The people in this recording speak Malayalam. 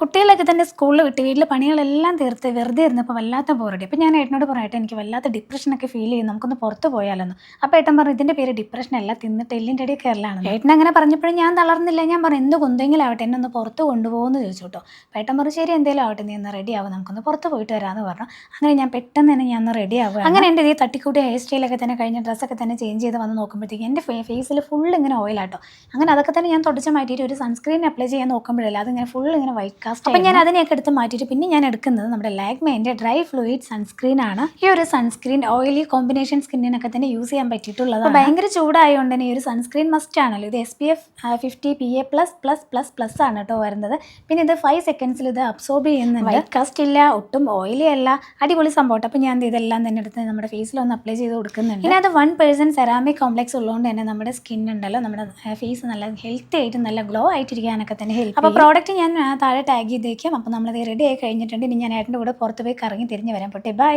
കുട്ടികളൊക്കെ തന്നെ സ്കൂളിൽ വിട്ട് വീട്ടിലെ പണികളെല്ലാം തീർത്ത് വെറുതെ ഇരുന്നപ്പോൾ വല്ലാത്ത ബോറടി. അപ്പോൾ ഞാൻ ഏട്ടനോട് പറയട്ടെ, എനിക്ക് വല്ലാത്ത ഡിപ്രഷനൊക്കെ ഫീൽ ചെയ്യും, നമുക്കൊന്ന് പുറത്ത് പോയാലൊന്ന്. അപ്പോൾ ഏട്ടൻ പറഞ്ഞു, ഇതിൻ്റെ പേര് ഡിപ്രഷൻ അല്ല, തിന്നിട്ട് എല്ലിൻ്റെ അടിയിൽ കയറലാണ്. ഏട്ടൻ അങ്ങനെ പറഞ്ഞപ്പോഴും ഞാൻ തളർന്നില്ല. ഞാൻ പറഞ്ഞു, എന്ത് കുന്തെങ്കിലും ആവട്ടെ, എന്നെ ഒന്ന് പുറത്ത് കൊണ്ടുപോകുമെന്ന് ചോദിച്ചു കേട്ടോ. അപ്പോൾ ഏട്ടൻ പറഞ്ഞു, ശരി എന്തെങ്കിലും ആവട്ടെ, നീ ഒന്ന് റെഡി ആവും, നമുക്കൊന്ന് പുറത്ത് പോയിട്ട് വരാമെന്ന് പറഞ്ഞു. അങ്ങനെ ഞാൻ പെട്ടെന്ന് തന്നെ ഞാൻ ഒന്ന് റെഡി ആവുക. അങ്ങനെ എൻ്റെ ഈ തട്ടിക്കൂട്ടി ഹെയർ സ്റ്റൈലൊക്കെ തന്നെ കഴിഞ്ഞ ഡ്രസ്സൊക്കെ തന്നെ ചേഞ്ച് ചെയ്ത് വന്ന് നോക്കുമ്പോഴത്തേക്ക് എൻ്റെ ഫേസിൽ ഫുൾ ഇങ്ങനെ ഓയിലാട്ടോ. അങ്ങനെ അതൊക്കെ തന്നെ ഞാൻ തുടച്ച് മാറ്റിയിട്ട് ഒരു സൺസ്ക്രീൻ അപ്ലൈ ചെയ്യാൻ നോക്കുമ്പോഴല്ല അതിങ്ങനെ ഫുൾ ഇങ്ങനെ വൈറ്റ് കാസ്റ്റ്. അപ്പോൾ ഞാൻ അതിനെയൊക്കെ എടുത്ത് മാറ്റിയിട്ട് പിന്നെ ഞാൻ എടുക്കുന്നത് നമ്മുടെ ലാക്മേൻ്റെ ഡ്രൈ ഫ്ലൂയിഡ് സൺസ്ക്രീൻ ആണ്. ഈ ഒരു സൺസ്ക്രീൻ ഓയിലി കോമ്പിനേഷൻ സ്കിന്നിനൊക്കെ തന്നെ യൂസ് ചെയ്യാൻ പറ്റിയിട്ടുള്ളത്. ഭയങ്കര ചൂടായതുകൊണ്ട് തന്നെ ഈ ഒരു സൺസ്ക്രീൻ മസ്റ്റ് ആണല്ലോ. ഇത് SPF 50 PA++++ ആണ് കേട്ടോ വരുന്നത്. പിന്നെ ഇത് 5 സെക്കൻഡ്സിൽ ഇത് അബ്സോർബ് ചെയ്യുന്നുണ്ട്. വൈറ്റ് കാസ്റ്റ് ഇല്ല, ഒട്ടും ഓയിലി അല്ല, അടിപൊളി സംഭവം. അപ്പോൾ ഞാൻ ഇതെല്ലാം തന്നെ എടുത്ത് നമ്മുടെ ഫേസിലൊന്ന് അപ്ലൈ ചെയ്ത് കൊടുക്കുന്നുണ്ട്. പിന്നെ അത് 1% സെറാമിക് കോംപ്ലക്സ് ഉള്ളതുകൊണ്ട് തന്നെ നമ്മുടെ സ്കിൻ ഉണ്ടല്ലോ, നമ്മുടെ ഫേസ് നല്ല ഹെൽത്തി ആയിട്ട് നല്ല ഗ്ലോ ആയിട്ടിരിക്കാനൊക്കെ തന്നെ ഹെൽപ്പ്. അപ്പോൾ പ്രോഡക്റ്റ് ഞാൻ താഴെ ടാഗ് ചെയ്തേക്കും. അപ്പോൾ നമ്മളത് റെഡി ആയി കഴിഞ്ഞിട്ടുണ്ട്. ഇനി ഞാൻ ഏട്ടൻ്റെ കൂടെ പുറത്ത് പോയി കറങ്ങി തിരിഞ്ഞ് വരാൻ. പോട്ടെ, ബൈ.